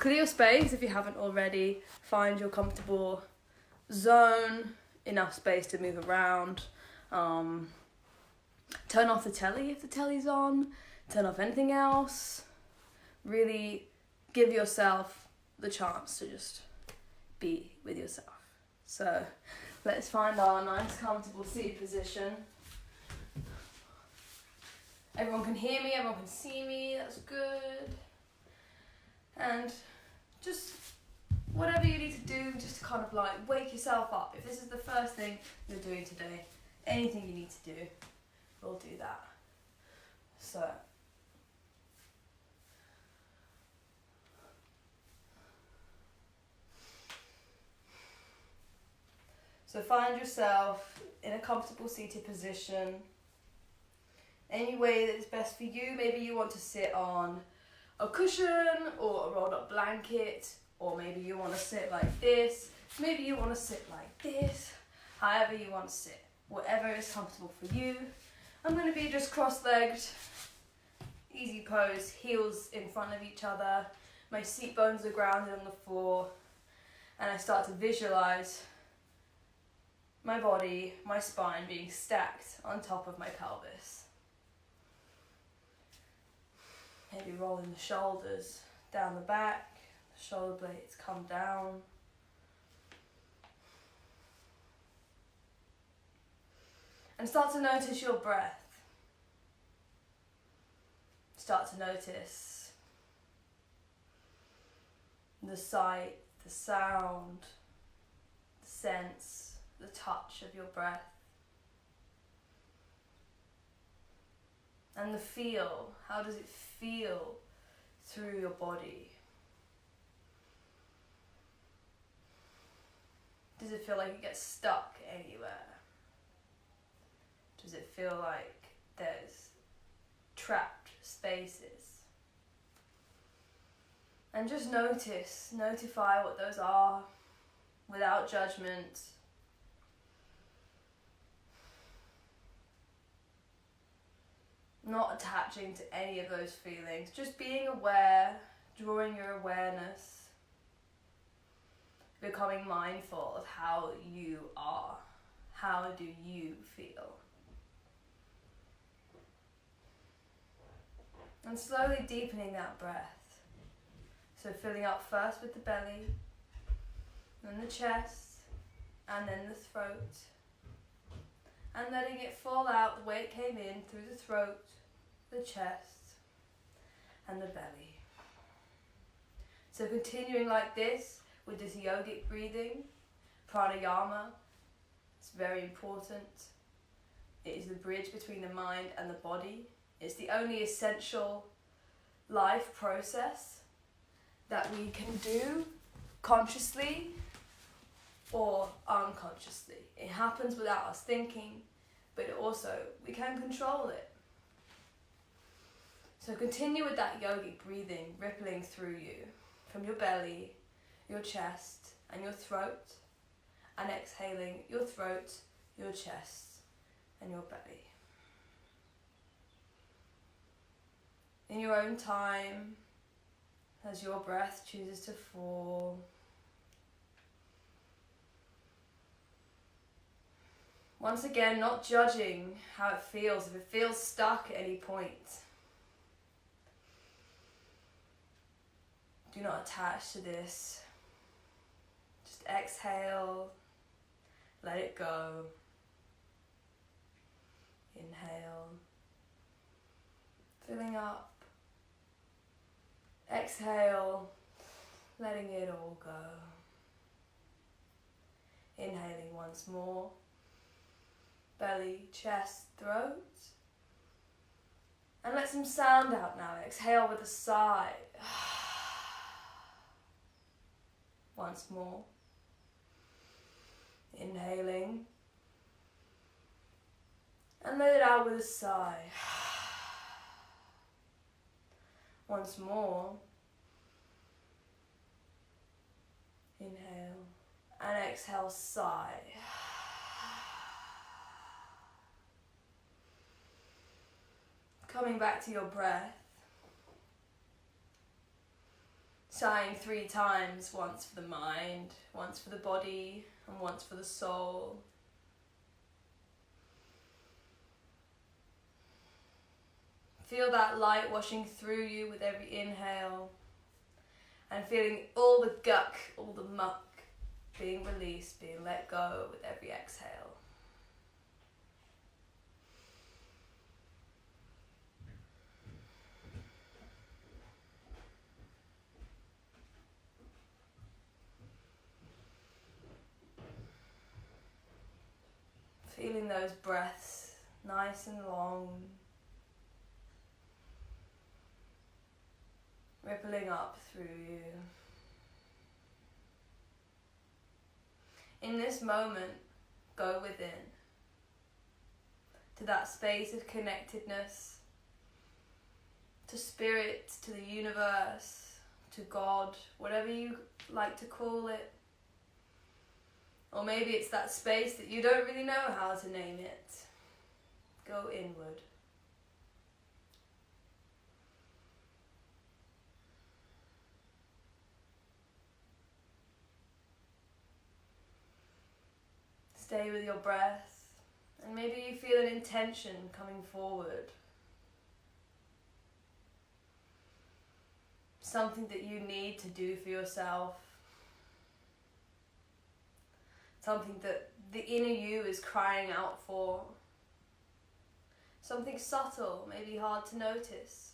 clear your space if you haven't already. Find your comfortable zone, enough space to move around. Turn off the telly if the telly's on. Turn off anything else. Really give yourself the chance to just be with yourself. So let's find our nice comfortable seated position. Everyone can hear me, everyone can see me, that's good. And just whatever you need to do, just to kind of like wake yourself up. If this is the first thing you're doing today, anything you need to do, we'll do that. So find yourself in a comfortable seated position. Any way that is best for you. Maybe you want to sit on a cushion or a rolled up blanket, or maybe you want to sit like this. Maybe you want to sit like this. However you want to sit. Whatever is comfortable for you. I'm going to be just cross-legged. Easy pose, heels in front of each other. My seat bones are grounded on the floor. And I start to visualize my body, my spine being stacked on top of my pelvis. Maybe rolling the shoulders down the back, the shoulder blades come down. And start to notice your breath. Start to notice the sight, the sound, the sense, the touch of your breath. And the feel. How does it feel through your body? Does it feel like it gets stuck anywhere? Does it feel like there's trapped spaces? And just notify what those are without judgment. Not attaching to any of those feelings, just being aware, drawing your awareness, becoming mindful of how you are. How do you feel? And slowly deepening that breath. So filling up first with the belly, then the chest, and then the throat. And letting it fall out the way it came in, through the throat, the chest, and the belly. So continuing like this, with this yogic breathing, pranayama, it's very important. It is the bridge between the mind and the body. It's the only essential life process that we can do consciously or unconsciously. It happens without us thinking, but also we can control it. So continue with that yogic breathing rippling through you from your belly, your chest and your throat, and exhaling your throat, your chest and your belly. In your own time, as your breath chooses to fall, once again, not judging how it feels, if it feels stuck at any point. Do not attach to this. Just exhale, let it go. Inhale, filling up. Exhale, letting it all go. Inhaling once more. Belly, chest, throat. And let some sound out now. Exhale with a sigh. Once more. Inhaling. And let it out with a sigh. Once more. Inhale. And exhale, sigh. Coming back to your breath. Sighing 3 times, once for the mind, once for the body, and once for the soul. Feel that light washing through you with every inhale, and feeling all the guck, all the muck being released, being let go with every exhale. Feeling those breaths nice and long, rippling up through you. In this moment, go within to that space of connectedness, to spirit, to the universe, to God, whatever you like to call it. Or maybe it's that space that you don't really know how to name it. Go inward. Stay with your breath, and maybe you feel an intention coming forward. Something that you need to do for yourself. Something that the inner you is crying out for. Something subtle, maybe hard to notice,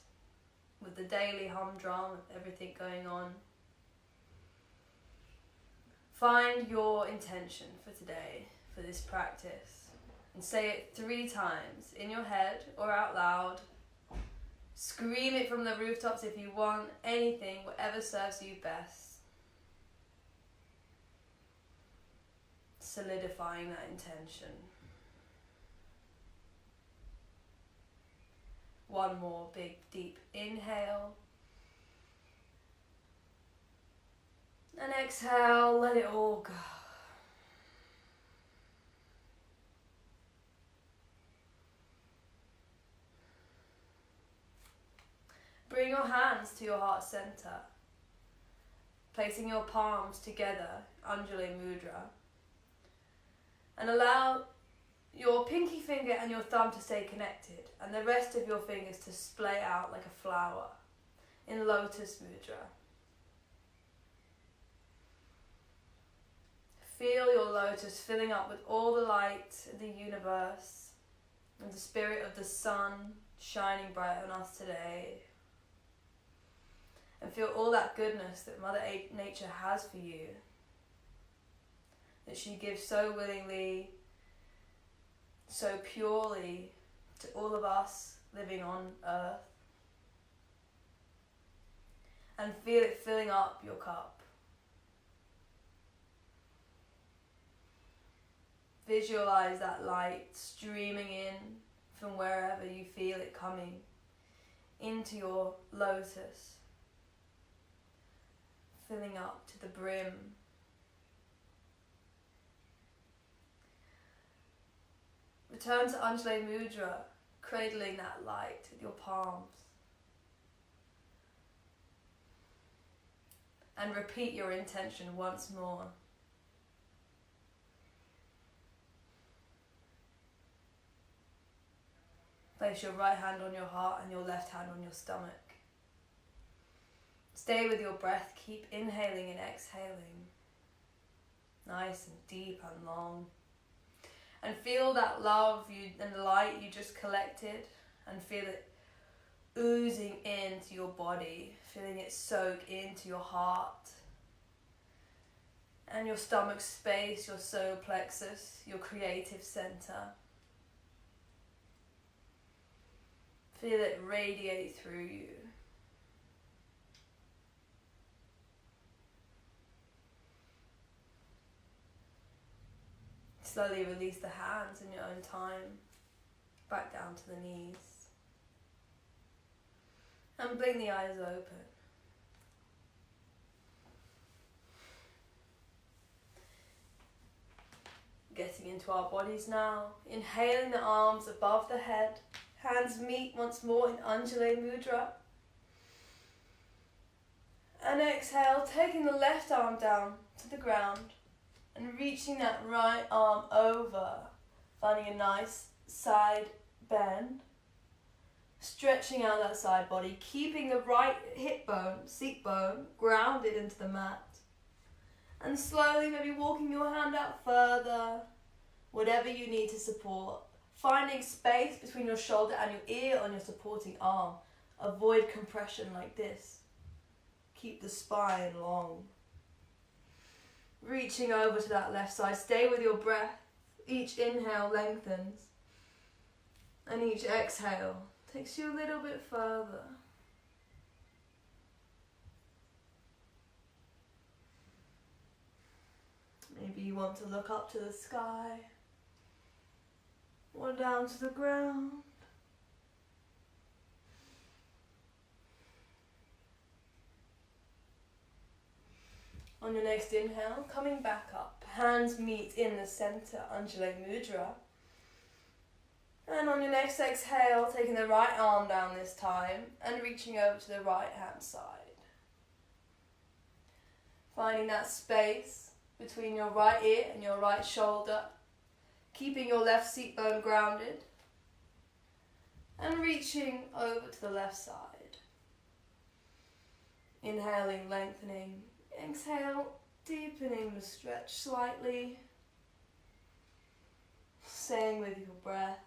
with the daily humdrum of everything going on. Find your intention for today, for this practice, and say it 3 times in your head or out loud. Scream it from the rooftops if you want, anything, whatever serves you best. Solidifying that intention. One more big deep inhale. And exhale, let it all go. Bring your hands to your heart center, placing your palms together, Anjali Mudra. And allow your pinky finger and your thumb to stay connected, and the rest of your fingers to splay out like a flower in Lotus Mudra. Feel your lotus filling up with all the light of the universe and the spirit of the sun shining bright on us today. And feel all that goodness that Mother Nature has for you, that she gives so willingly, so purely to all of us living on earth. And feel it filling up your cup. Visualize that light streaming in from wherever you feel it coming into your lotus, filling up to the brim. Return to Anjali Mudra, cradling that light with your palms. And repeat your intention once more. Place your right hand on your heart and your left hand on your stomach. Stay with your breath, keep inhaling and exhaling. Nice and deep and long. And feel that love and light you just collected, and feel it oozing into your body, feeling it soak into your heart and your stomach space, your solar plexus, your creative center. Feel it radiate through you. Slowly release the hands in your own time, back down to the knees. And blink the eyes open. Getting into our bodies now, inhaling the arms above the head, hands meet once more in Anjali Mudra. And exhale, taking the left arm down to the ground and reaching that right arm over, finding a nice side bend. Stretching out that side body, keeping the right hip bone, seat bone, grounded into the mat. And slowly maybe walking your hand out further, whatever you need to support. Finding space between your shoulder and your ear on your supporting arm. Avoid compression like this. Keep the spine long. Reaching over to that left side. Stay with your breath. Each inhale lengthens. And each exhale takes you a little bit further. Maybe you want to look up to the sky or down to the ground. On your next inhale, coming back up, hands meet in the center, Undulate Mudra. And on your next exhale, taking the right arm down this time and reaching over to the right hand side. Finding that space between your right ear and your right shoulder, keeping your left seat bone grounded and reaching over to the left side. Inhaling, lengthening. Exhale, deepening the stretch slightly. Staying with your breath.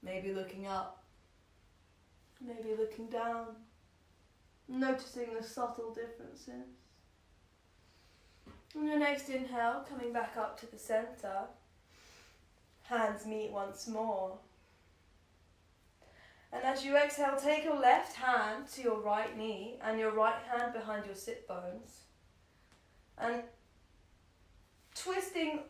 Maybe looking up, maybe looking down, noticing the subtle differences. On your next inhale, coming back up to the center, hands meet once more. And as you exhale, take your left hand to your right knee and your right hand behind your sit bones. And twisting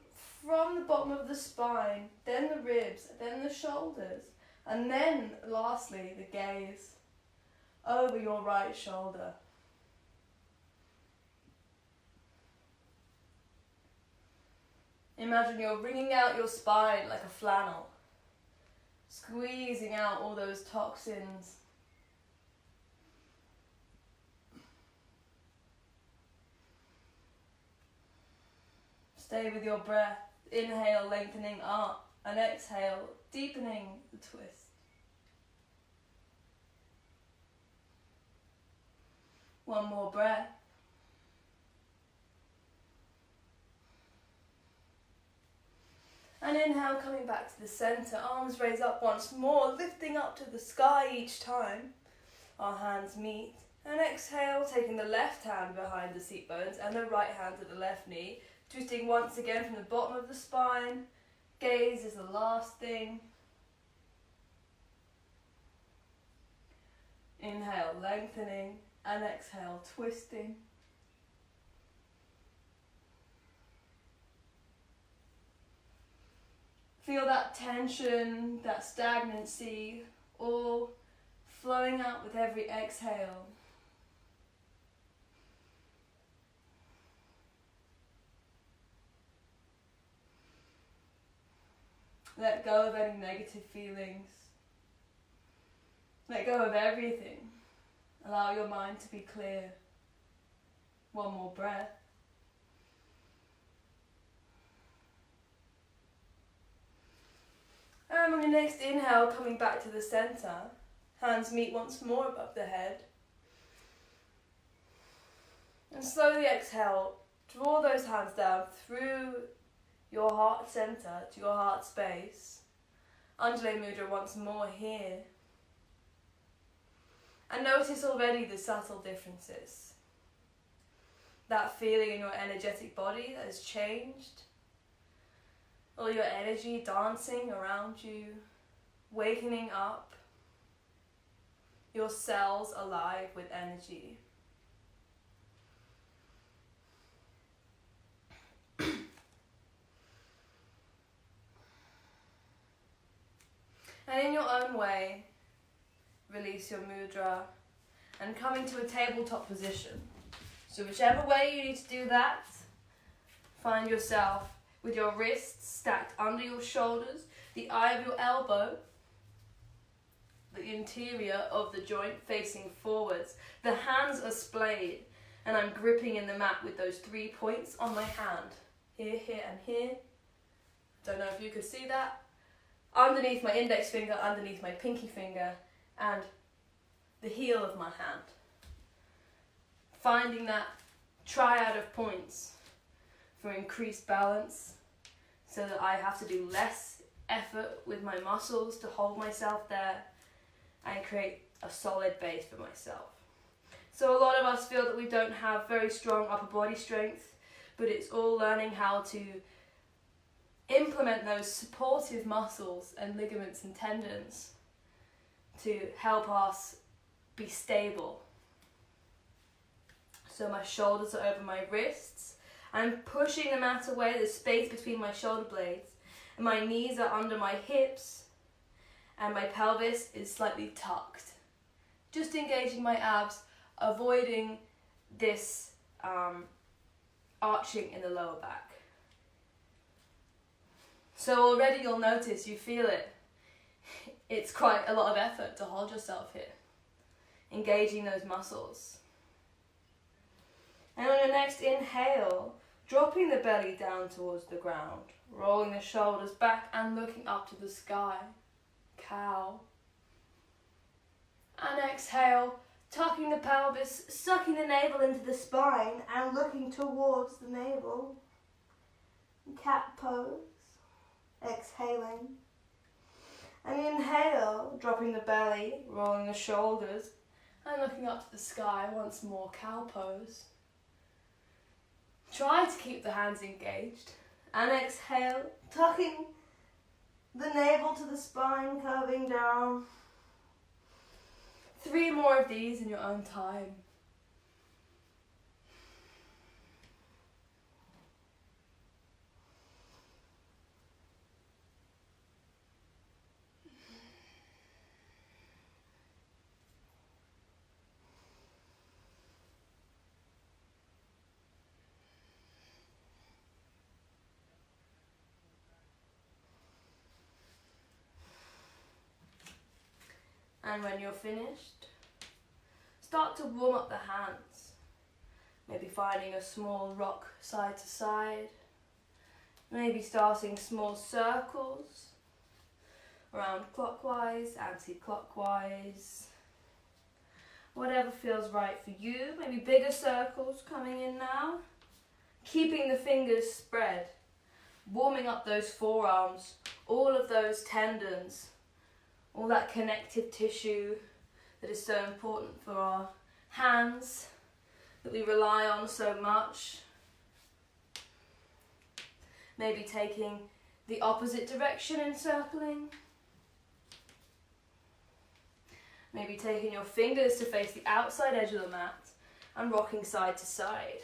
from the bottom of the spine, then the ribs, then the shoulders, and then lastly the gaze over your right shoulder. Imagine you're wringing out your spine like a flannel, squeezing out all those toxins. Stay with your breath. Inhale, lengthening up, and exhale, deepening the twist. One more breath. And inhale, coming back to the center, arms raise up once more, lifting up to the sky each time. Our hands meet. And exhale, taking the left hand behind the seat bones and the right hand to the left knee. Twisting once again from the bottom of the spine. Gaze is the last thing. Inhale, lengthening, and exhale, twisting. Feel that tension, that stagnancy, all flowing out with every exhale. Let go of any negative feelings. Let go of everything. Allow your mind to be clear. One more breath. And on your next inhale, coming back to the center, hands meet once more above the head. And slowly exhale, draw those hands down through your heart center to your heart space. Undulate Mudra once more here. And notice already the subtle differences. That feeling in your energetic body that has changed. All your energy dancing around you, wakening up. Your cells alive with energy. And in your own way, release your mudra and come into a tabletop position. So whichever way you need to do that, find yourself with your wrists stacked under your shoulders, the eye of your elbow, the interior of the joint facing forwards. The hands are splayed, and I'm gripping in the mat with those 3 points on my hand. Here, here, and here. Don't know if you could see that. Underneath my index finger, underneath my pinky finger, and the heel of my hand. Finding that triad of points for increased balance, so that I have to do less effort with my muscles to hold myself there and create a solid base for myself. So a lot of us feel that we don't have very strong upper body strength, but it's all learning how to implement those supportive muscles and ligaments and tendons to help us be stable. So my shoulders are over my wrists. I'm pushing the mat away, there's space between my shoulder blades, and my knees are under my hips, and my pelvis is slightly tucked. Just engaging my abs, avoiding this arching in the lower back. So already you'll notice, you feel it. It's quite a lot of effort to hold yourself here, engaging those muscles. And on your next inhale, dropping the belly down towards the ground, rolling the shoulders back and looking up to the sky. Cow. And exhale, tucking the pelvis, sucking the navel into the spine and looking towards the navel. Cat pose. Exhaling. And inhale, dropping the belly, rolling the shoulders and looking up to the sky. Once more, cow pose. Try to keep the hands engaged. And exhale, tucking the navel to the spine, curving down. 3 more of these in your own time. And when you're finished, start to warm up the hands. Maybe finding a small rock side to side. Maybe starting small circles around clockwise, anti-clockwise. Whatever feels right for you. Maybe bigger circles coming in now. Keeping the fingers spread. Warming up those forearms, all of those tendons. All that connective tissue that is so important for our hands, that we rely on so much. Maybe taking the opposite direction and circling. Maybe taking your fingers to face the outside edge of the mat and rocking side to side.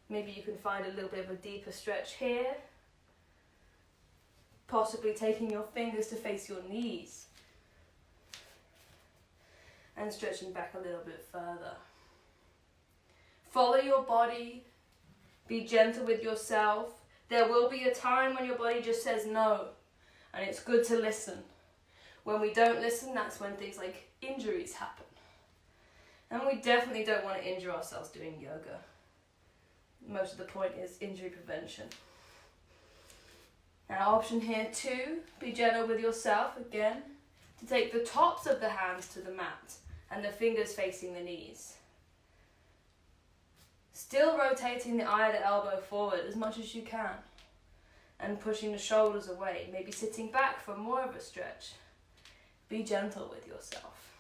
Maybe you can find a little bit of a deeper stretch here. Possibly taking your fingers to face your knees and stretching back a little bit further. Follow your body, be gentle with yourself. There will be a time when your body just says no, and it's good to listen. When we don't listen, that's when things like injuries happen. And we definitely don't want to injure ourselves doing yoga. Most of the point is injury prevention. Now, option here too, be gentle with yourself again, to take the tops of the hands to the mat and the fingers facing the knees. Still rotating the eye of the elbow forward as much as you can and pushing the shoulders away, maybe sitting back for more of a stretch. Be gentle with yourself.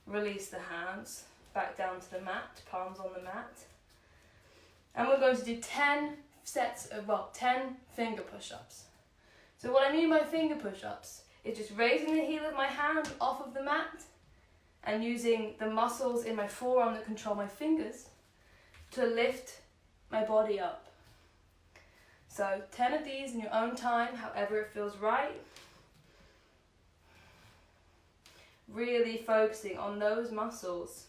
Release the hands back down to the mat, palms on the mat. And we're going to do 10 finger push-ups. So what I mean by finger push-ups is just raising the heel of my hand off of the mat and using the muscles in my forearm that control my fingers to lift my body up. So 10 of these in your own time, however it feels right. Really focusing on those muscles.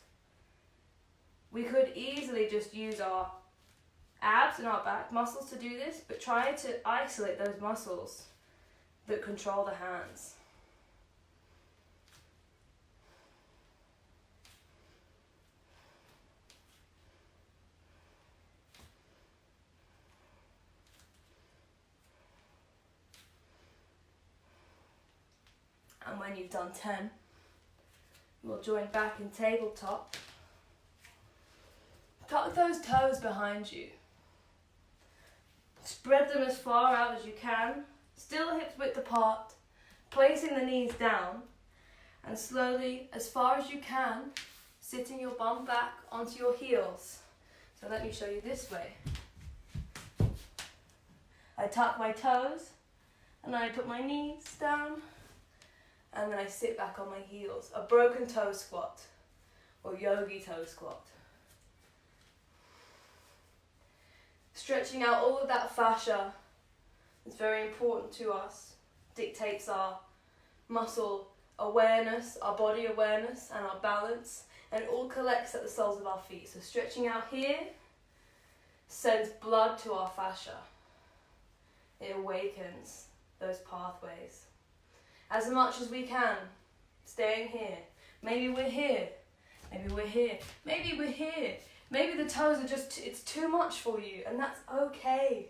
We could easily just use our abs and our back muscles to do this, but try to isolate those muscles that control the hands. And when you've done 10, we'll join back in tabletop. Tuck those toes behind you. Spread them as far out as you can, still hips width apart, placing the knees down, and slowly, as far as you can, sitting your bum back onto your heels. So let me show you this way. I tuck my toes, and I put my knees down, and then I sit back on my heels. A broken toe squat, or yogi toe squat. Stretching out all of that fascia is very important to us. Dictates our muscle awareness, our body awareness, and our balance, and it all collects at the soles of our feet. So stretching out here sends blood to our fascia. It awakens those pathways. As much as we can, staying here. Maybe we're here, maybe we're here, maybe we're here. Maybe the toes are just, it's too much for you, and that's okay.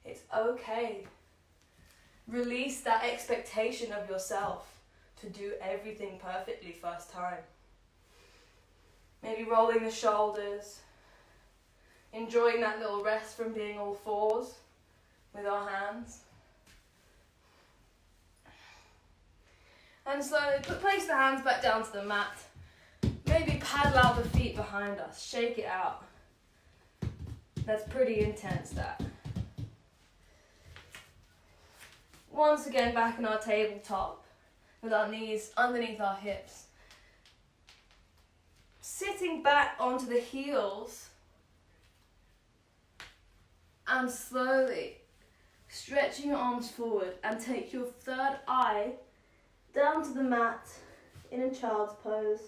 It's okay. Release that expectation of yourself to do everything perfectly first time. Maybe rolling the shoulders, enjoying that little rest from being all fours with our hands. And slowly place the hands back down to the mat. Maybe paddle out the feet behind us, shake it out. That's pretty intense, that. Once again, back in our tabletop, with our knees underneath our hips. Sitting back onto the heels, and slowly stretching your arms forward, and take your third eye down to the mat in a child's pose.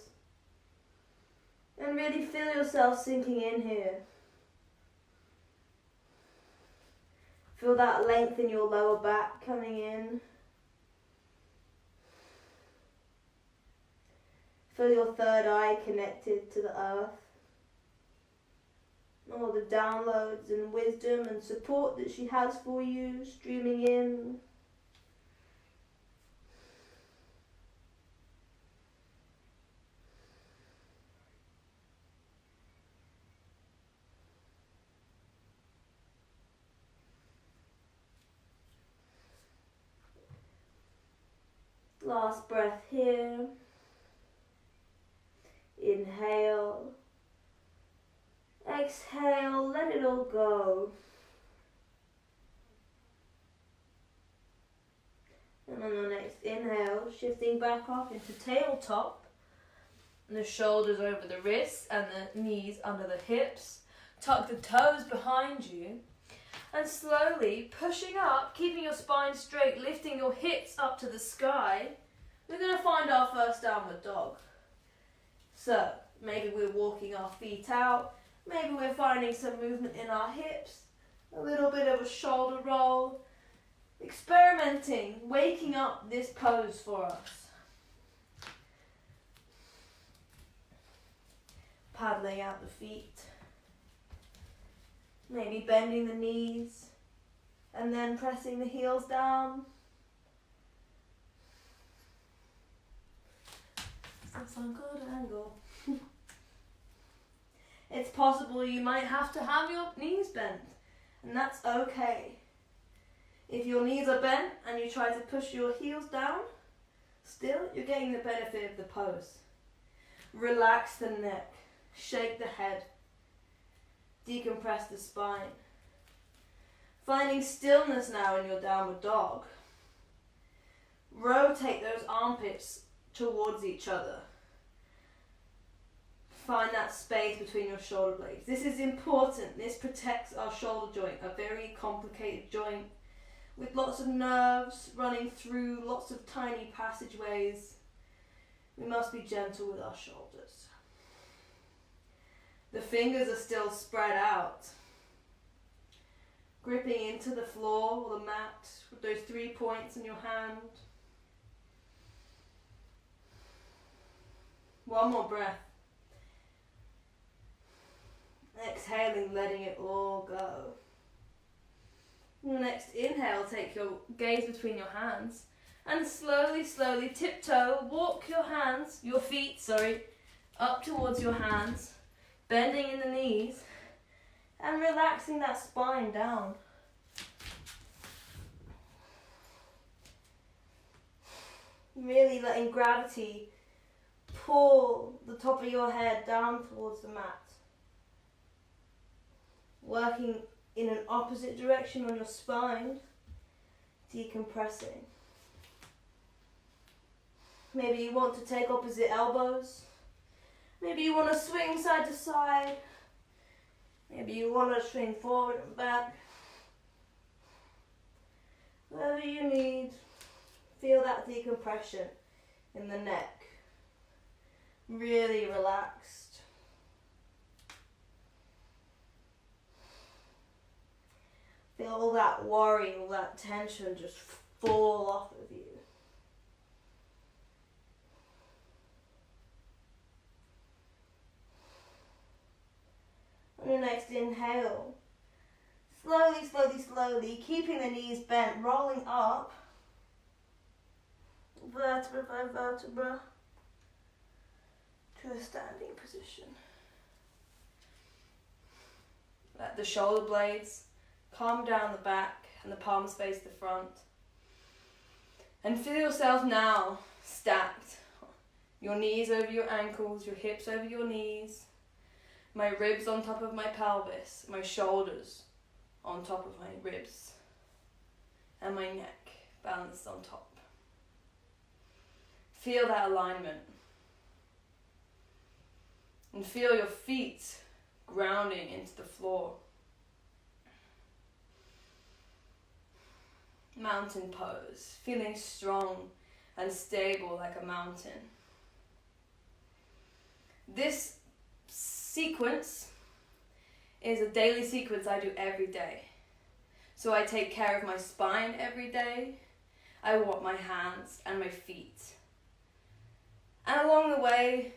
And really feel yourself sinking in here. Feel that length in your lower back coming in. Feel your third eye connected to the earth. All the downloads and wisdom and support that she has for you streaming in. Last breath here. Inhale. Exhale, let it all go. And on the next inhale, shifting back up into tabletop. And the shoulders over the wrists and the knees under the hips. Tuck the toes behind you. And slowly pushing up, keeping your spine straight, lifting your hips up to the sky, we're going to find our first downward dog. So, maybe we're walking our feet out, maybe we're finding some movement in our hips, a little bit of a shoulder roll, experimenting, waking up this pose for us. Paddling out the feet. Maybe bending the knees and then pressing the heels down. That's on good angle. It's possible you might have to have your knees bent, and that's okay. If your knees are bent and you try to push your heels down, still you're getting the benefit of the pose. Relax the neck, shake the head. Decompress the spine. Finding stillness now in your downward dog. Rotate those armpits towards each other. Find that space between your shoulder blades. This is important. This protects our shoulder joint, a very complicated joint with lots of nerves running through, lots of tiny passageways. We must be gentle with our shoulders. The fingers are still spread out. Gripping into the floor or the mat with those 3 points in your hand. One more breath. Exhaling, letting it all go. Your next inhale, take your gaze between your hands and slowly, slowly tiptoe, walk your feet, up towards your hands, bending in the knees and relaxing that spine down. Really letting gravity pull the top of your head down towards the mat. Working in an opposite direction on your spine, decompressing. Maybe you want to take opposite elbows. Maybe you want to swing side to side. Maybe you want to swing forward and back. Whatever you need, feel that decompression in the neck. Really relaxed. Feel all that worry, all that tension just fall off of you. On your next inhale, slowly, slowly, slowly, keeping the knees bent, rolling up, vertebra by vertebra, to a standing position. Let the shoulder blades calm down the back and the palms face the front. And feel yourself now stacked. Your knees over your ankles, your hips over your knees, my ribs on top of my pelvis, my shoulders on top of my ribs, and my neck balanced on top. Feel that alignment. And feel your feet grounding into the floor. Mountain pose, feeling strong and stable like a mountain. This sequence is a daily sequence I do every day. So I take care of my spine every day. I walk my hands and my feet. And along the way,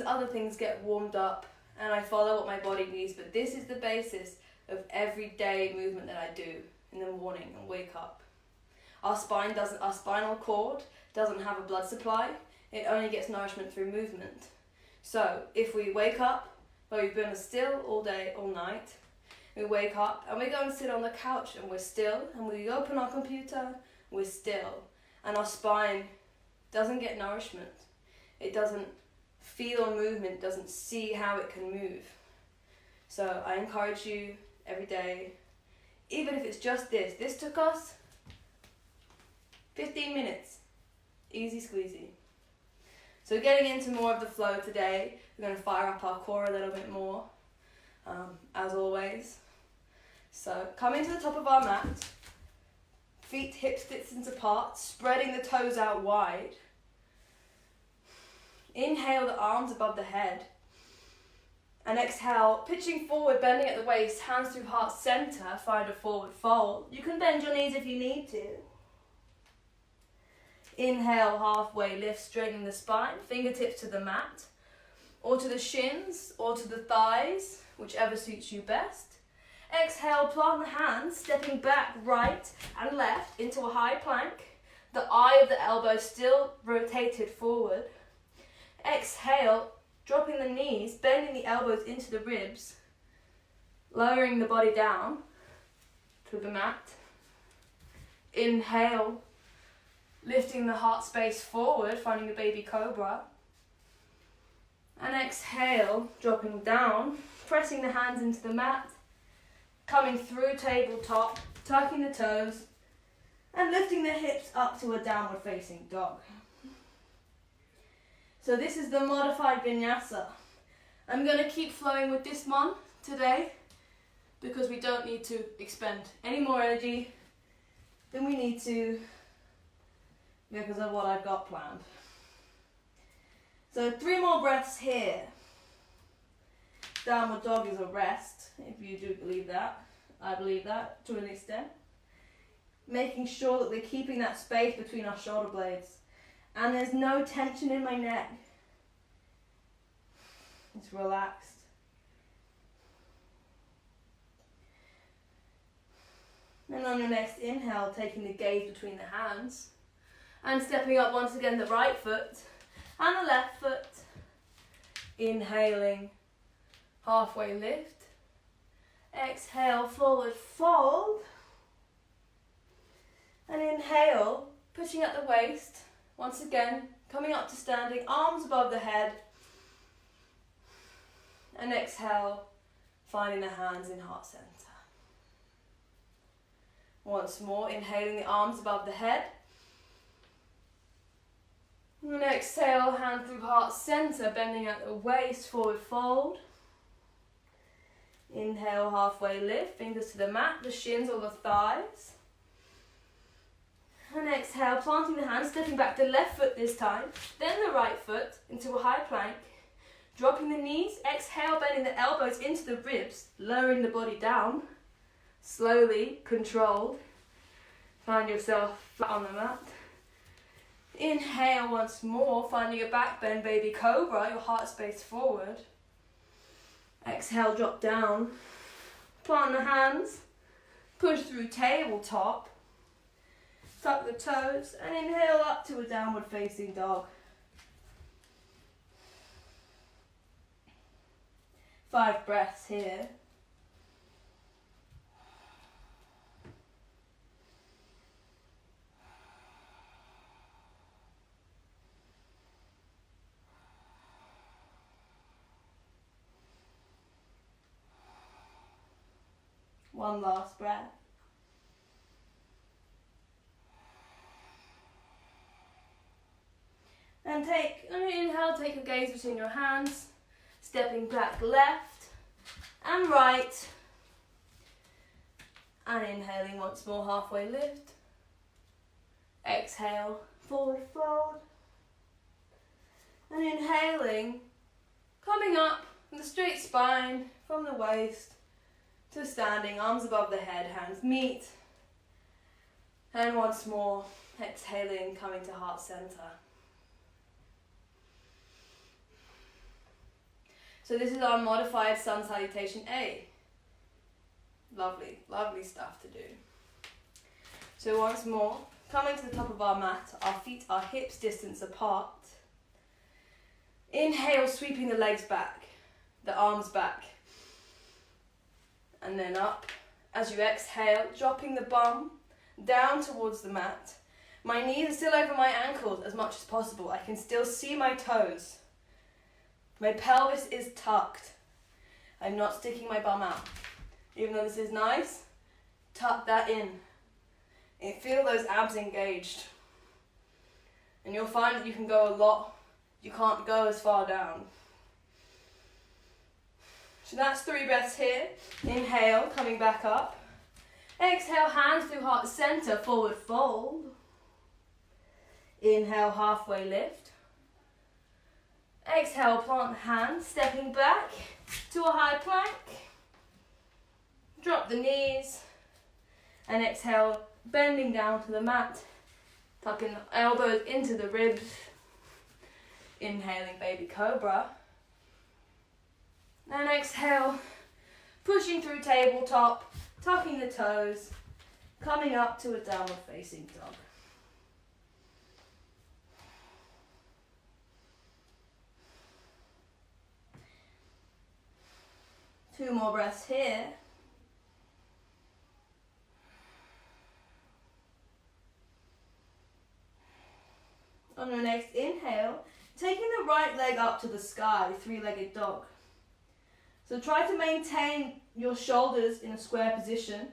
other things get warmed up and I follow what my body needs, but this is the basis of everyday movement that I do in the morning and wake up. Our spinal cord doesn't have a blood supply, it only gets nourishment through movement. So if we wake up, well, we've been still all day, all night, we wake up and we go and sit on the couch and we're still, and we open our computer, we're still, and our spine doesn't get nourishment. It doesn't feel movement, doesn't see how it can move. So I encourage you every day, even if it's just this took us 15 minutes, easy squeezy. So getting into more of the flow today, we're going to fire up our core a little bit more, as always. So coming to the top of our mat, feet hips distance apart, spreading the toes out wide. Inhale the arms above the head. And exhale, pitching forward, bending at the waist, hands through heart center, find a forward fold. You can bend your knees if you need to. Inhale, halfway lift, straightening the spine, fingertips to the mat, or to the shins, or to the thighs, whichever suits you best. Exhale, plant the hands, stepping back right and left into a high plank. The eye of the elbow still rotated forward. Exhale, dropping the knees, bending the elbows into the ribs, lowering the body down to the mat. Inhale, lifting the heart space forward, finding a baby cobra. And exhale, dropping down, pressing the hands into the mat, coming through tabletop, tucking the toes, and lifting the hips up to a downward facing dog. So this is the modified Vinyasa. I'm going to keep flowing with this one today because we don't need to expend any more energy than we need to because of what I've got planned. So 3 more breaths here. Downward dog is a rest, if you do believe that. I believe that to an extent. Making sure that we're keeping that space between our shoulder blades. And there's no tension in my neck. It's relaxed. And on your next inhale, taking the gaze between the hands. And stepping up once again the right foot and the left foot. Inhaling, halfway lift. Exhale, forward fold. And inhale, pushing at the waist. Once again, coming up to standing, arms above the head. And exhale, finding the hands in heart center. Once more, inhaling the arms above the head. And exhale, hand through heart center, bending at the waist, forward fold. Inhale, halfway lift, fingers to the mat, the shins or the thighs. And exhale, planting the hands, stepping back the left foot this time, then the right foot into a high plank. Dropping the knees, exhale, bending the elbows into the ribs, lowering the body down. Slowly, controlled. Find yourself flat on the mat. Inhale once more, finding a back bend, baby cobra, your heart space forward. Exhale, drop down. Plant the hands. Push through tabletop. Tuck the toes and inhale up to a downward facing dog. 5 breaths here. One last breath. And on your inhale, take a gaze between your hands, stepping back left and right. And inhaling once more, halfway lift. Exhale, forward fold. And inhaling, coming up with a straight spine from the waist to standing, arms above the head, hands meet. And once more, exhaling, coming to heart center. So this is our modified sun salutation A. Lovely, lovely stuff to do. So once more, coming to the top of our mat, our feet are hips distance apart. Inhale, sweeping the legs back, the arms back. And then up. As you exhale, dropping the bum down towards the mat. My knees are still over my ankles as much as possible. I can still see my toes. My pelvis is tucked. I'm not sticking my bum out. Even though this is nice, tuck that in. And feel those abs engaged. And you'll find that you can go a lot. You can't go as far down. So that's 3 breaths here. Inhale, coming back up. Exhale, hands through heart center, forward fold. Inhale, halfway lift. Exhale, plant the hands, stepping back to a high plank. Drop the knees. And exhale, bending down to the mat. Tucking the elbows into the ribs. Inhaling, baby cobra. And exhale, pushing through tabletop, tucking the toes, coming up to a downward facing dog. Two more breaths here. On your next inhale, taking the right leg up to the sky, 3-legged dog. So try to maintain your shoulders in a square position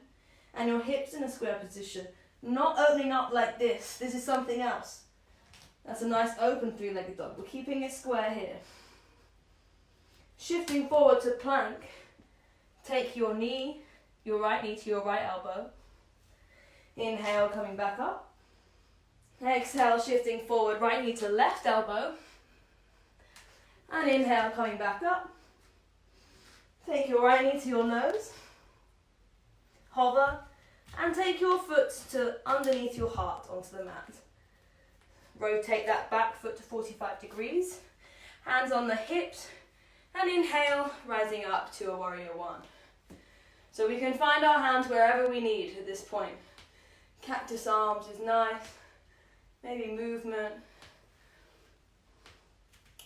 and your hips in a square position. Not opening up like this. This is something else. That's a nice open 3-legged dog. We're keeping it square here. Shifting forward to plank. Take your right knee to your right elbow. Inhale, coming back up. Exhale, shifting forward, right knee to left elbow. And inhale, coming back up. Take your right knee to your nose. Hover and take your foot to underneath your heart onto the mat. Rotate that back foot to 45 degrees. Hands on the hips and inhale, rising up to a warrior one. So we can find our hands wherever we need at this point. Cactus arms is nice, maybe movement.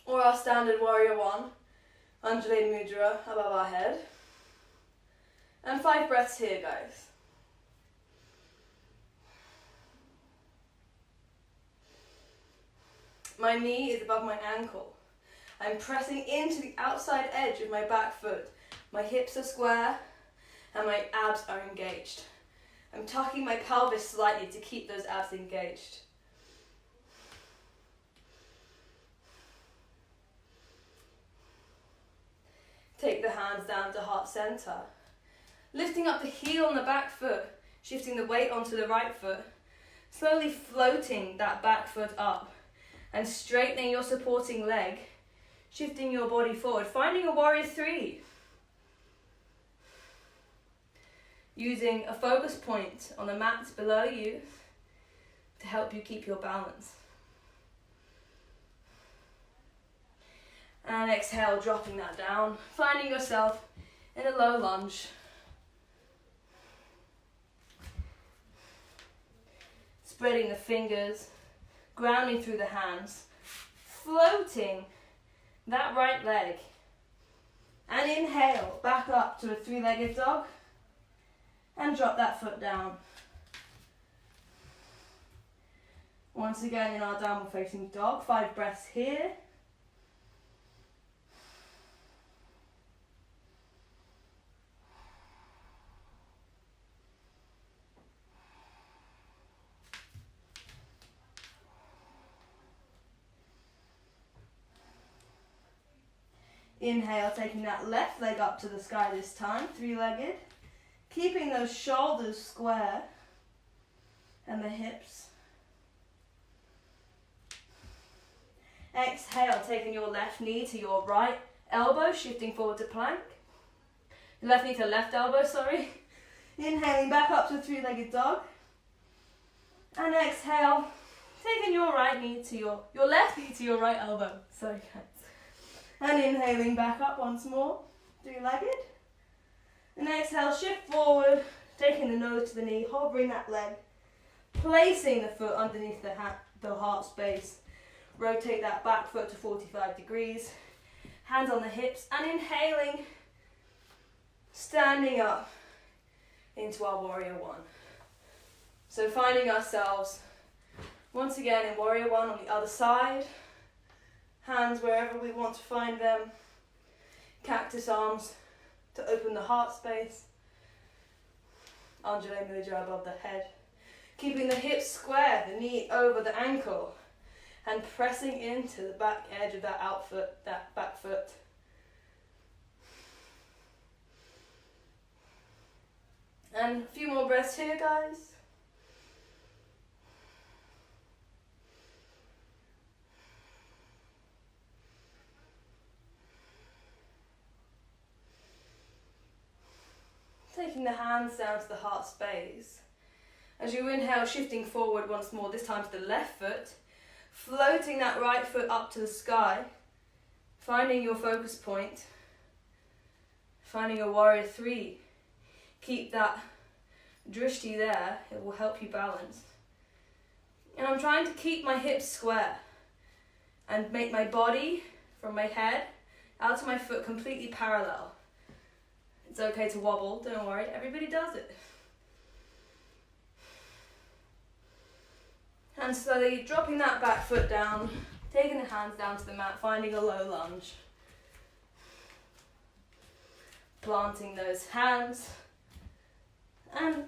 Or our standard warrior one, undulating mudra above our head. And 5 breaths here, guys. My knee is above my ankle. I'm pressing into the outside edge of my back foot. My hips are square and my abs are engaged. I'm tucking my pelvis slightly to keep those abs engaged. Take the hands down to heart center. Lifting up the heel on the back foot, shifting the weight onto the right foot, slowly floating that back foot up and straightening your supporting leg, shifting your body forward, finding a warrior three. Using a focus point on the mats below you to help you keep your balance. And exhale, dropping that down, finding yourself in a low lunge. Spreading the fingers, grounding through the hands, floating that right leg. And inhale, back up to a three-legged dog. And drop that foot down. Once again in our downward facing dog, 5 breaths here. Inhale, taking that left leg up to the sky this time, three-legged. Keeping those shoulders square and the hips. Exhale, taking your left knee to your right elbow, shifting forward to plank. Left knee to left elbow, sorry. Inhaling back up to a three-legged dog. And exhale, taking your right knee to your left knee to your right elbow. Sorry guys. And inhaling back up once more, three-legged. And exhale, shift forward, taking the nose to the knee, hovering that leg, placing the foot underneath the heart space. Rotate that back foot to 45 degrees. Hands on the hips and inhaling, standing up into our warrior one. So finding ourselves once again in warrior one on the other side. Hands wherever we want to find them. Cactus arms to open the heart space. Undulating mudra above the head. Keeping the hips square, the knee over the ankle. And pressing into the back edge of that back foot. And a few more breaths here, guys. Taking the hands down to the heart space. As you inhale, shifting forward once more, this time to the left foot. Floating that right foot up to the sky. Finding your focus point. Finding a warrior three. Keep that drishti there, it will help you balance. And I'm trying to keep my hips square. And make my body, from my head, out to my foot completely parallel. It's okay to wobble, don't worry, everybody does it. And slowly dropping that back foot down, taking the hands down to the mat, finding a low lunge. Planting those hands and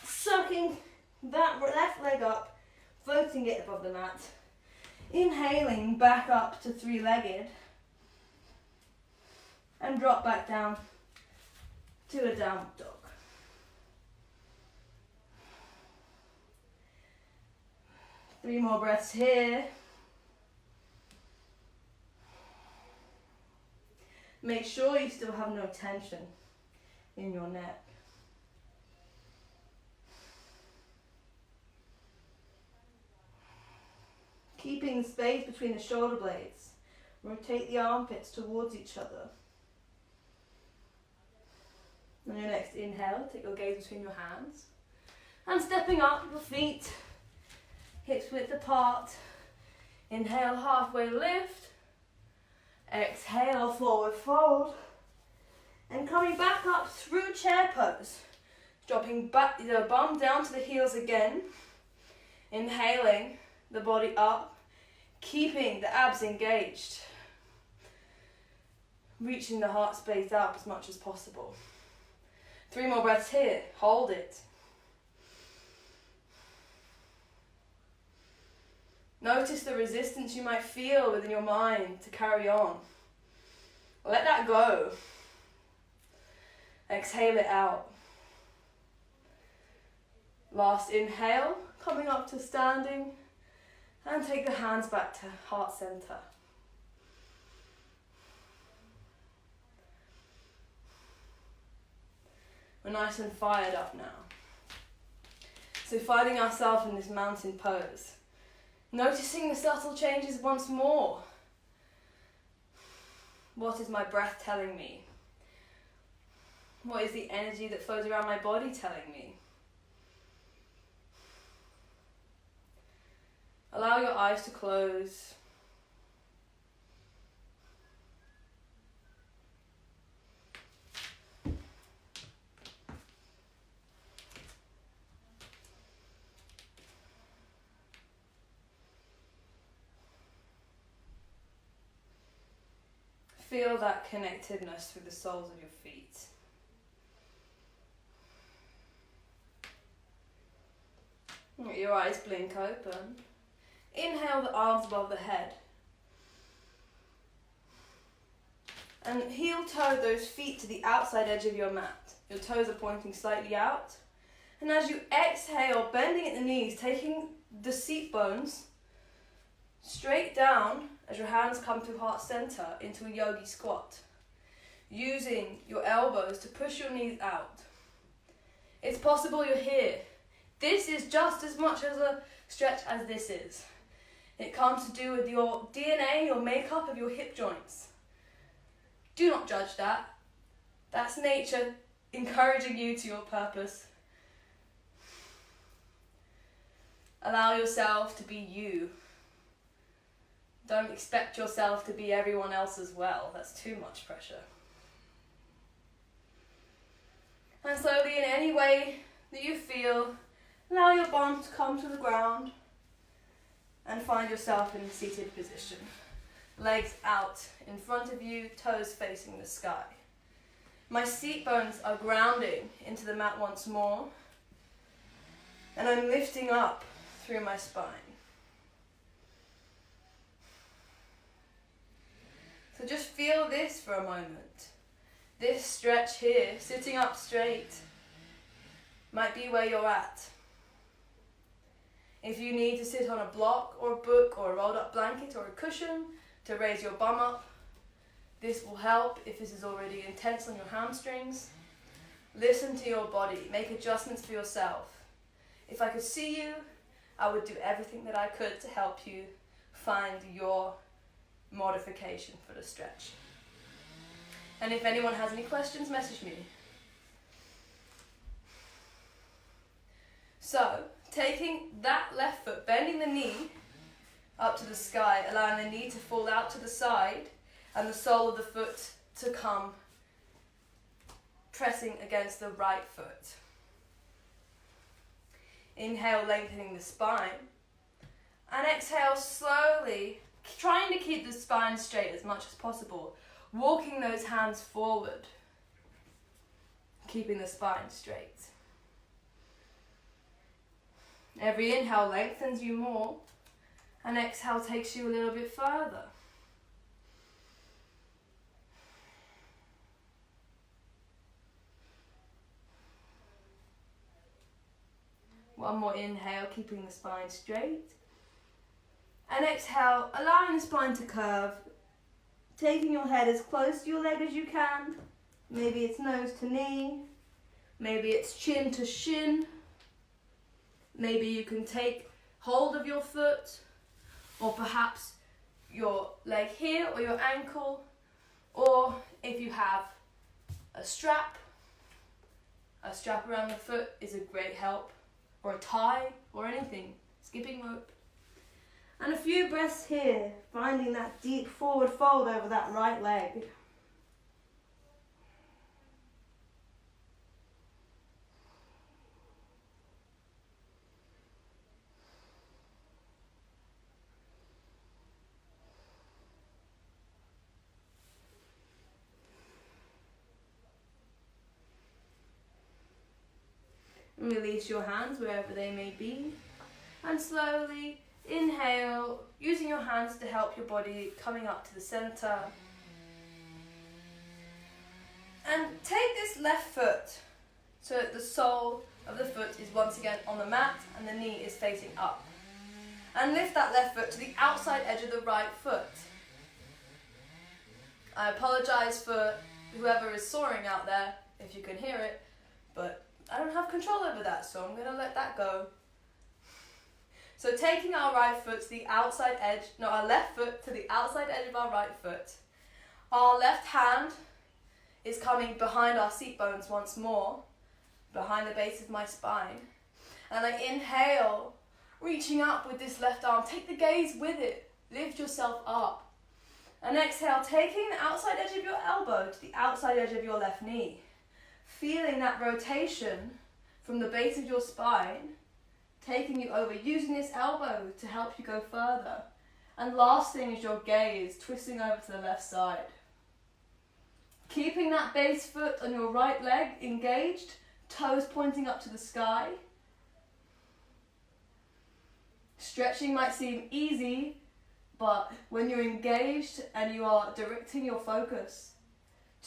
sucking that left leg up, floating it above the mat. Inhaling back up to three-legged and drop back down to a downward dog. Three more breaths here. Make sure you still have no tension in your neck. keeping the space between the shoulder blades. Rotate the armpits towards each other. On your next inhale, take your gaze between your hands. And stepping up, your feet, hips width apart. Inhale, halfway lift. Exhale, forward fold. And coming back up through chair pose. Dropping back the bum down to the heels again. Inhaling the body up. Keeping the abs engaged. Reaching the heart space up as much as possible. 3 more breaths here. Hold it. Notice the resistance you might feel within your mind to carry on. Let that go. Exhale it out. Last inhale, coming up to standing, and take the hands back to heart center. We're nice and fired up now. So finding ourselves in this mountain pose. Noticing the subtle changes once more. What is my breath telling me? What is the energy that flows around my body telling me? Allow your eyes to close. Feel that connectedness through the soles of your feet. Let your eyes blink open. Inhale the arms above the head. And heel toe those feet to the outside edge of your mat. Your toes are pointing slightly out. And as you exhale, bending at the knees, taking the seat bones straight down as your hands come to heart center into a Yogi Squat. Using your elbows to push your knees out. It's possible you're here. This is just as much as a stretch as this is. It comes to do with your DNA, your makeup of your hip joints. Do not judge that. That's nature encouraging you to your purpose. Allow yourself to be you. Don't expect yourself to be everyone else as well. That's too much pressure. And slowly, in any way that you feel, allow your bum to come to the ground and find yourself in a seated position. Legs out in front of you, toes facing the sky. My seat bones are grounding into the mat once more, and I'm lifting up through my spine. So just feel this for a moment. This stretch here, sitting up straight, might be where you're at. If you need to sit on a block or a book or a rolled up blanket or a cushion to raise your bum up, this will help if this is already intense on your hamstrings. Listen to your body, make adjustments for yourself. If I could see you, I would do everything that I could to help you find your modification for the stretch. And if anyone has any questions, message me. So, taking that left foot, bending the knee up to the sky, allowing the knee to fall out to the side and the sole of the foot to come pressing against the right foot. Inhale, lengthening the spine. And exhale slowly, trying to keep the spine straight as much as possible. Walking those hands forward, keeping the spine straight. Every inhale lengthens you more, and exhale takes you a little bit further. One more inhale, keeping the spine straight. And exhale, allowing the spine to curve, taking your head as close to your leg as you can. Maybe it's nose to knee, maybe it's chin to shin. Maybe you can take hold of your foot, or perhaps your leg here or your ankle, or if you have a strap around the foot is a great help, or a tie or anything, skipping rope. And a few breaths here, finding that deep forward fold over that right leg. Release your hands wherever they may be, and slowly inhale, using your hands to help your body coming up to the center. And take this left foot so that the sole of the foot is once again on the mat and the knee is facing up. And lift that left foot to the outside edge of the right foot. I apologize for whoever is soaring out there, if you can hear it, but I don't have control over that, so I'm going to let that go. So taking our right foot to the outside edge, no, our left foot to the outside edge of our right foot. Our left hand is coming behind our seat bones once more, behind the base of my spine. And I inhale, reaching up with this left arm. Take the gaze with it. Lift yourself up. And exhale, taking the outside edge of your elbow to the outside edge of your left knee. Feeling that rotation from the base of your spine, taking you over, using this elbow to help you go further. And last thing is your gaze, twisting over to the left side. Keeping that base foot on your right leg engaged, toes pointing up to the sky. Stretching might seem easy, but when you're engaged and you are directing your focus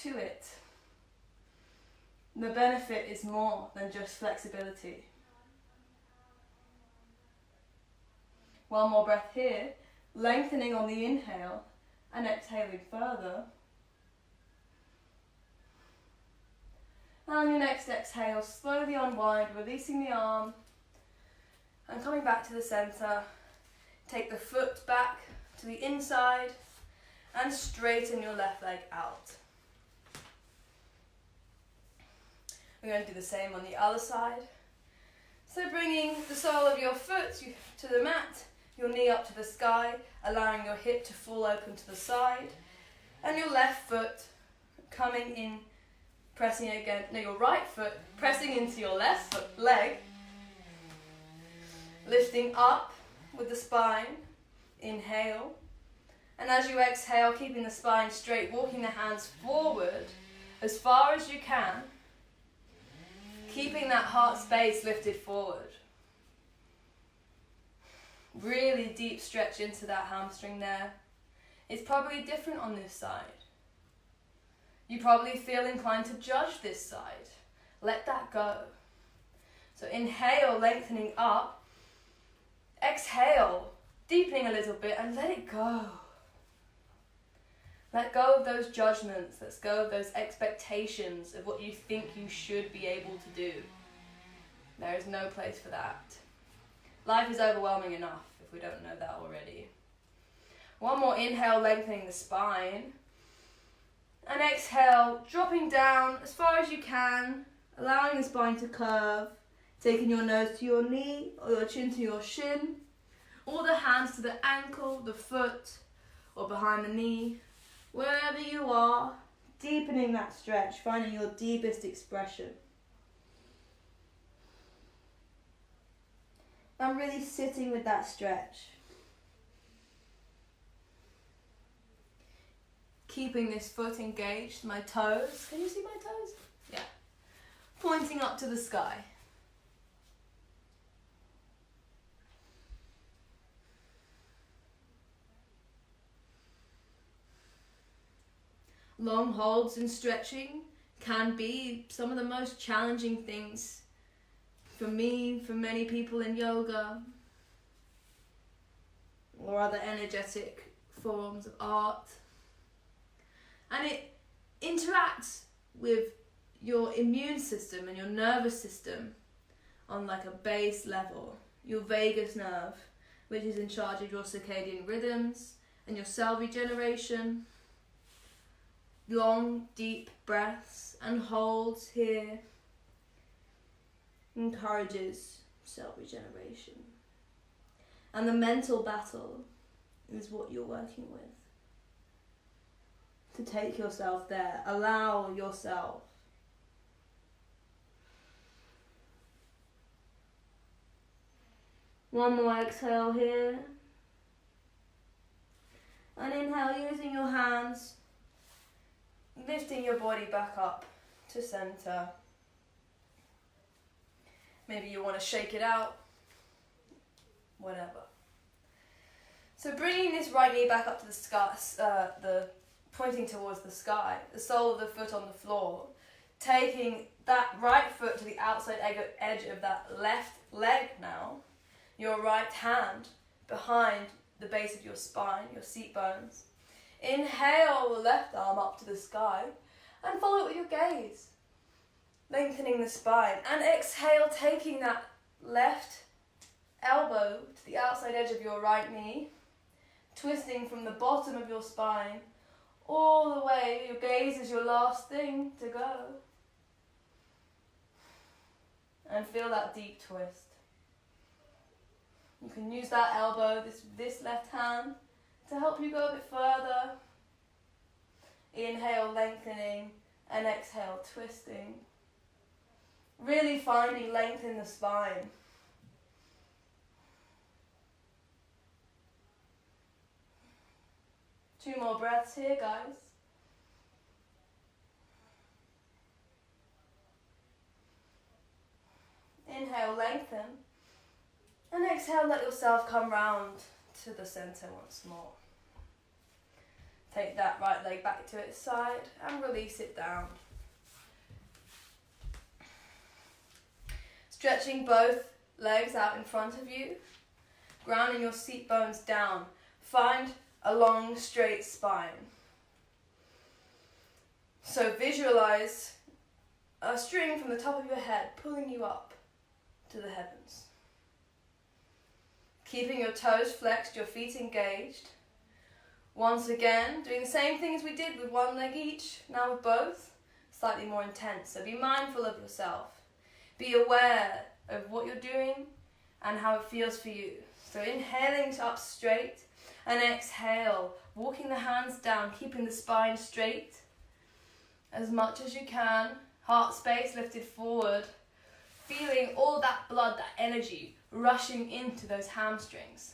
to it, the benefit is more than just flexibility. One more breath here, lengthening on the inhale and exhaling further. And on your next exhale, slowly unwind, releasing the arm and coming back to the center. Take the foot back to the inside and straighten your left leg out. We're going to do the same on the other side. So bringing the sole of your foot to the mat, your knee up to the sky, allowing your hip to fall open to the side, and your left foot coming in, pressing again, no, your right foot pressing into your left leg, lifting up with the spine, inhale, and as you exhale, keeping the spine straight, walking the hands forward as far as you can, keeping that heart space lifted forward. Really deep stretch into that hamstring there. It's probably different on this side. You probably feel inclined to judge this side. Let that go. So inhale, lengthening up. Exhale, deepening a little bit and let it go. Let go of those judgments. Let go of those expectations of what you think you should be able to do. There is no place for that. Life is overwhelming enough if we don't know that already. One more inhale, lengthening the spine. And exhale, dropping down as far as you can, allowing the spine to curve, taking your nose to your knee or your chin to your shin, or the hands to the ankle, the foot, or behind the knee. Wherever you are, deepening that stretch, finding your deepest expression. I'm really sitting with that stretch. Keeping this foot engaged, my toes, can you see my toes? Yeah. Pointing up to the sky. Long holds and stretching can be some of the most challenging things for me, for many people in yoga, or other energetic forms of art. And it interacts with your immune system and your nervous system on like a base level, your vagus nerve which is in charge of your circadian rhythms and your cell regeneration. Long, deep breaths and holds here encourages cell regeneration. And the mental battle is what you're working with. To take yourself there, allow yourself. One more exhale here. And inhale using your hands, lifting your body back up to center. Maybe you want to shake it out, whatever. So bringing this right knee back up to the sky, pointing towards the sky, the sole of the foot on the floor, taking that right foot to the outside edge of that left leg now, your right hand behind the base of your spine, your seat bones. Inhale the left arm up to the sky and follow it with your gaze, lengthening the spine. And exhale, taking that left elbow to the outside edge of your right knee, twisting from the bottom of your spine all the way. Your gaze is your last thing to go. And feel that deep twist. You can use that elbow, this left hand, to help you go a bit further. Inhale, lengthening, and exhale, twisting. Really finding length in the spine. Two more breaths here, guys. Inhale, lengthen. And exhale, let yourself come round to the center once more. Take that right leg back to its side and release it down. Stretching both legs out in front of you, grounding your seat bones down. Find a long, straight spine. So visualize a string from the top of your head pulling you up to the heavens. Keeping your toes flexed, your feet engaged. Once again, doing the same thing as we did with one leg each, now with both, slightly more intense. So be mindful of yourself. Be aware of what you're doing and how it feels for you. So inhaling up straight and exhale, walking the hands down, keeping the spine straight as much as you can. Heart space lifted forward. Feeling all that blood, that energy rushing into those hamstrings.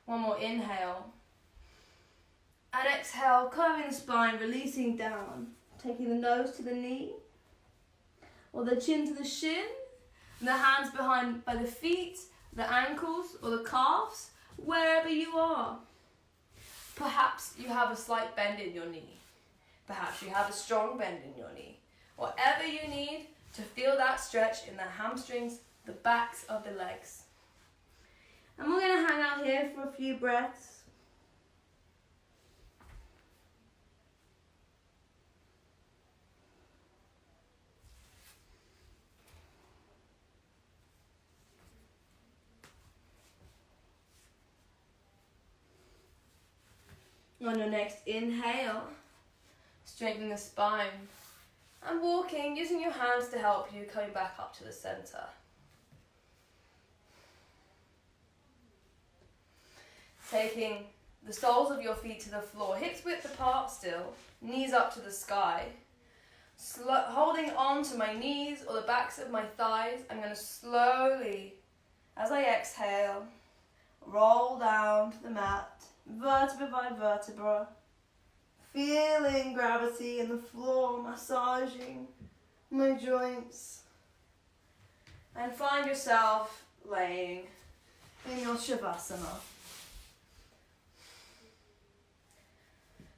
One more inhale. And exhale, curving the spine, releasing down. Taking the nose to the knee, or the chin to the shin, and the hands behind by the feet, the ankles, or the calves, wherever you are. Perhaps you have a slight bend in your knee. Perhaps you have a strong bend in your knee. Whatever you need to feel that stretch in the hamstrings, the backs of the legs. And we're going to hang out here for a few breaths. On your next inhale, straighten the spine and walking, using your hands to help you, coming back up to the center. Taking the soles of your feet to the floor, hips width apart still, knees up to the sky. Holding on to my knees or the backs of my thighs, I'm going to slowly, as I exhale, roll down to the mat. Vertebra by vertebra, feeling gravity in the floor, massaging my joints, and find yourself laying in your Shavasana.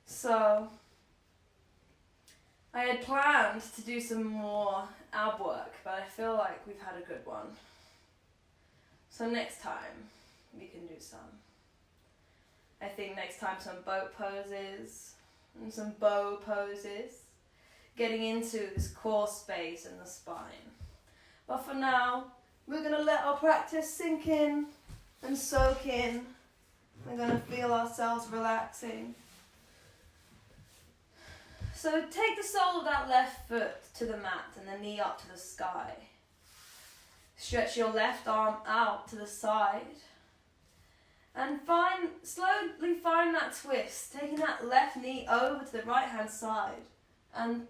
So, I had planned to do some more ab work, but I feel like we've had a good one. So next time, we can do some. I think next time some boat poses and some bow poses. getting into this core space and the spine. But for now, we're going to let our practice sink in and soak in. We're going to feel ourselves relaxing. So take the sole of that left foot to the mat and the knee up to the sky. Stretch your left arm out to the side. And slowly find that twist, taking that left knee over to the right hand side. And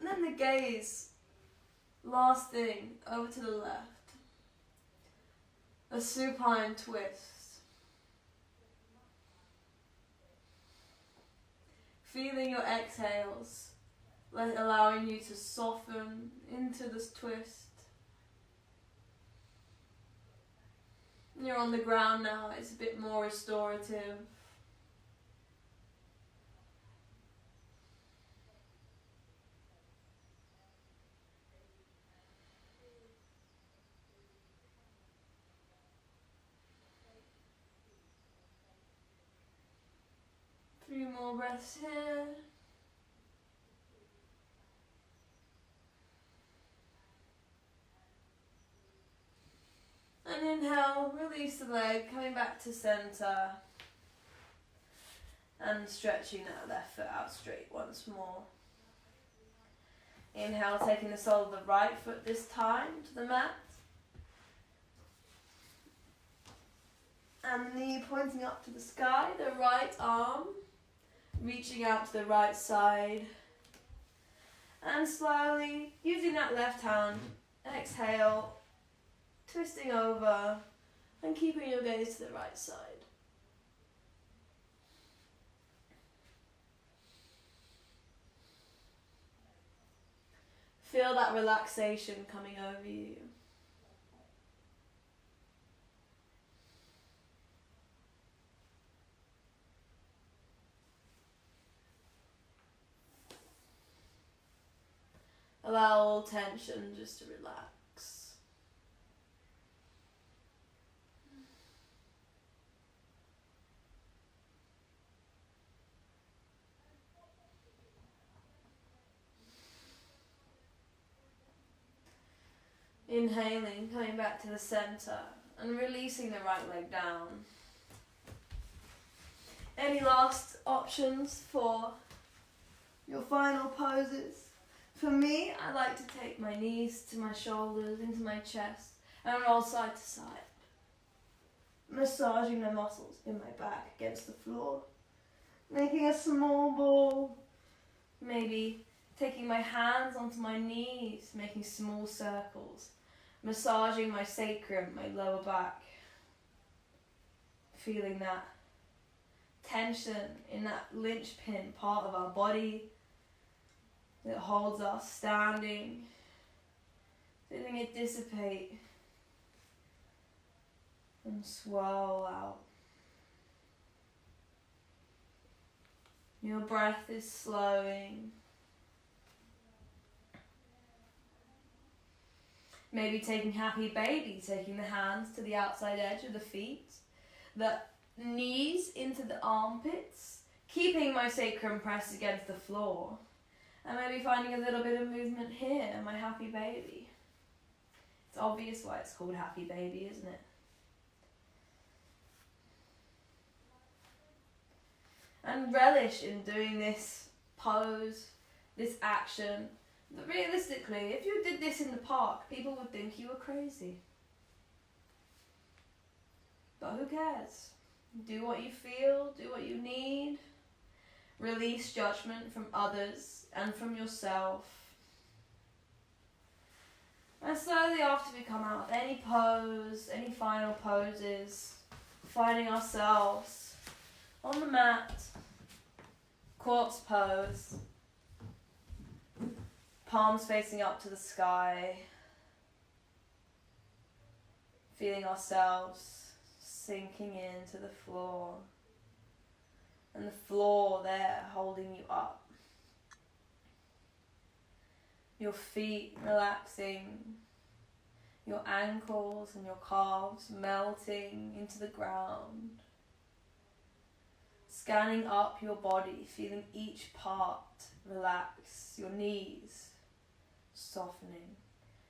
then the gaze, last thing, over to the left. A supine twist. Feeling your exhales, allowing you to soften into this twist. You're on the ground now, it's a bit more restorative. Few more breaths here. And inhale, release the leg, coming back to center. And stretching that left foot out straight once more. Inhale, taking the sole of the right foot this time to the mat. And the knee pointing up to the sky, the right arm reaching out to the right side. And slowly, using that left hand, exhale, twisting over and keeping your gaze to the right side. Feel that relaxation coming over you. Allow all tension just to relax. Inhaling, coming back to the center and releasing the right leg down. Any last options for your final poses? For me, I like to take my knees to my shoulders, into my chest, and roll side to side. Massaging the muscles in my back against the floor. Making a small ball. Maybe taking my hands onto my knees, making small circles. Massaging my sacrum, my lower back. Feeling that tension in that linchpin part of our body that holds us standing, feeling it dissipate and swirl out. Your breath is slowing. Maybe taking happy baby, taking the hands to the outside edge of the feet, the knees into the armpits, keeping my sacrum pressed against the floor. And maybe finding a little bit of movement here, my happy baby. It's obvious why it's called happy baby, isn't it? And relish in doing this pose, this action. But realistically, if you did this in the park, people would think you were crazy. But who cares? Do what you feel, do what you need. Release judgment from others and from yourself. And slowly after we come out of any pose, any final poses, finding ourselves on the mat, corpse pose, palms facing up to the sky, feeling ourselves sinking into the floor. And the floor there holding you up. Your feet relaxing, your ankles and your calves melting into the ground. Scanning up your body, feeling each part relax. Your knees softening,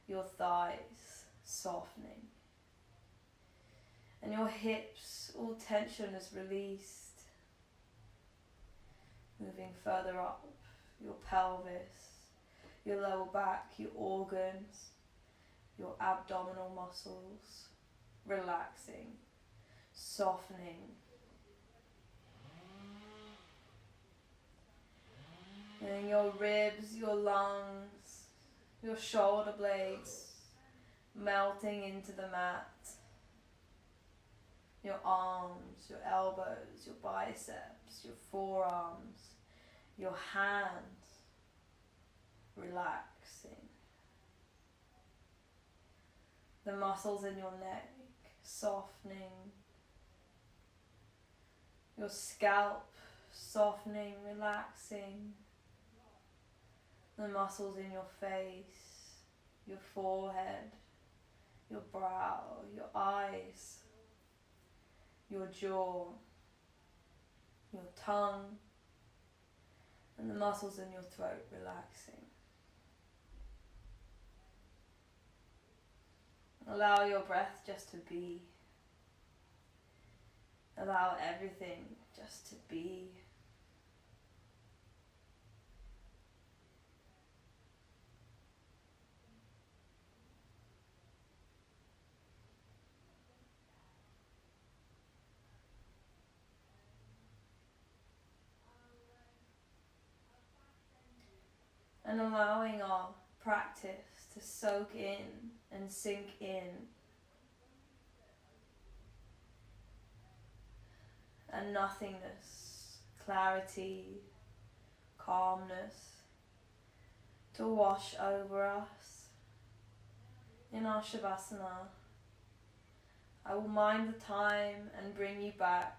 your thighs softening, and your hips, all tension is released. Moving further up, your pelvis, your lower back, your organs, your abdominal muscles, relaxing, softening. And your ribs, your lungs, your shoulder blades melting into the mat. Your arms, your elbows, your biceps, your forearms, your hands relaxing. The muscles in your neck softening. Your scalp softening, relaxing. The muscles in your face, your forehead, your brow, your eyes, your jaw, your tongue, and the muscles in your throat relaxing. Allow your breath just to be. Allow everything just to be. And allowing our practice to soak in and sink in. And nothingness, clarity, calmness to wash over us. In our Shavasana, I will mind the time and bring you back.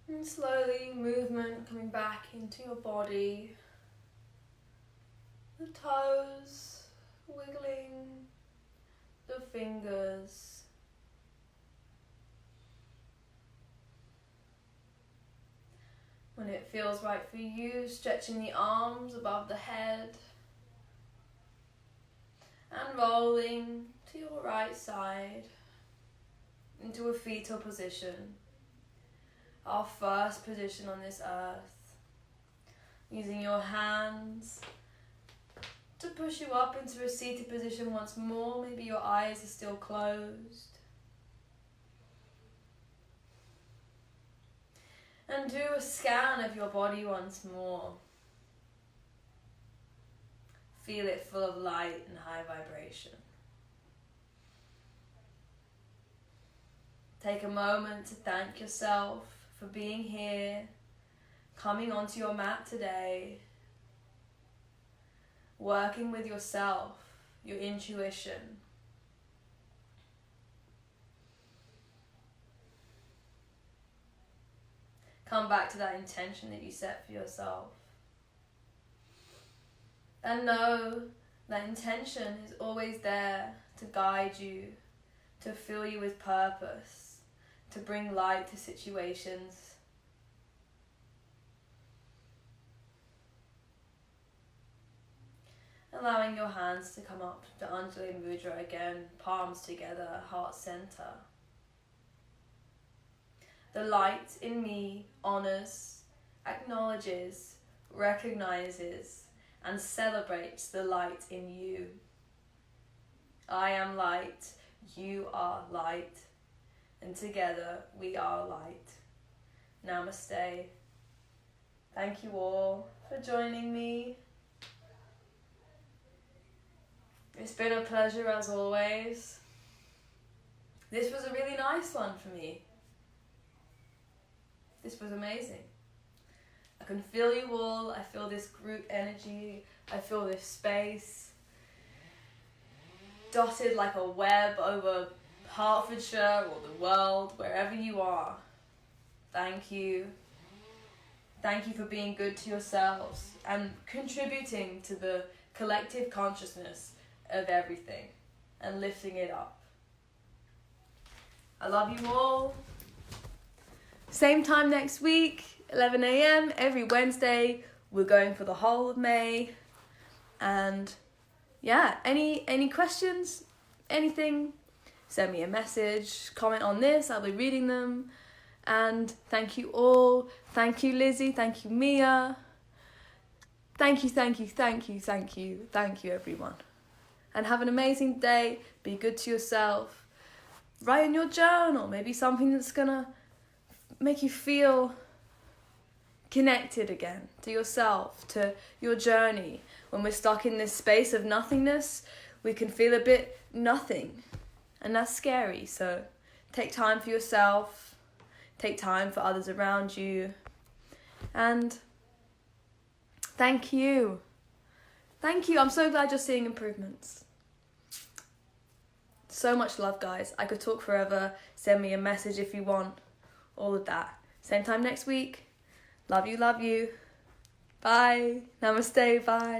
And slowly, movement coming back into your body. The toes wiggling, the fingers. When it feels right for you, stretching the arms above the head and rolling to your right side into a fetal position. Our first position on this earth. Using your hands to push you up into a seated position once more. Maybe your eyes are still closed. And do a scan of your body once more. Feel it full of light and high vibration. Take a moment to thank yourself for being here, coming onto your mat today, working with yourself, your intuition. Come back to that intention that you set for yourself. And know that intention is always there to guide you, to fill you with purpose, to bring light to situations. Allowing your hands to come up to Undulating Mudra again, palms together, heart center. The light in me honors, acknowledges, recognizes, and celebrates the light in you. I am light, you are light, and together we are light. Namaste. Thank you all for joining me. It's been a pleasure as always. This was a really nice one for me. This was amazing. I can feel you all. I feel this group energy. I feel this space dotted like a web over Hertfordshire or the world, wherever you are. Thank you. Thank you for being good to yourselves and contributing to the collective consciousness of everything and lifting it up. I love you all. Same time next week, 11 a.m. every Wednesday. We're going for the whole of May. And yeah, any questions, anything, send me a message, comment on this, I'll be reading them. And thank you all. Thank you, Lizzie. Thank you, Mia. Thank you, everyone. And have an amazing day. Be good to yourself. Write in your journal, maybe something that's gonna make you feel connected again to yourself, to your journey. When we're stuck in this space of nothingness, we can feel a bit nothing, and that's scary. So take time for yourself, take time for others around you, and thank you. I'm so glad you're seeing improvements. So much love, guys. I could talk forever. Send me a message if you want. All of that. Same time next week. Love you. Bye. Namaste. Bye.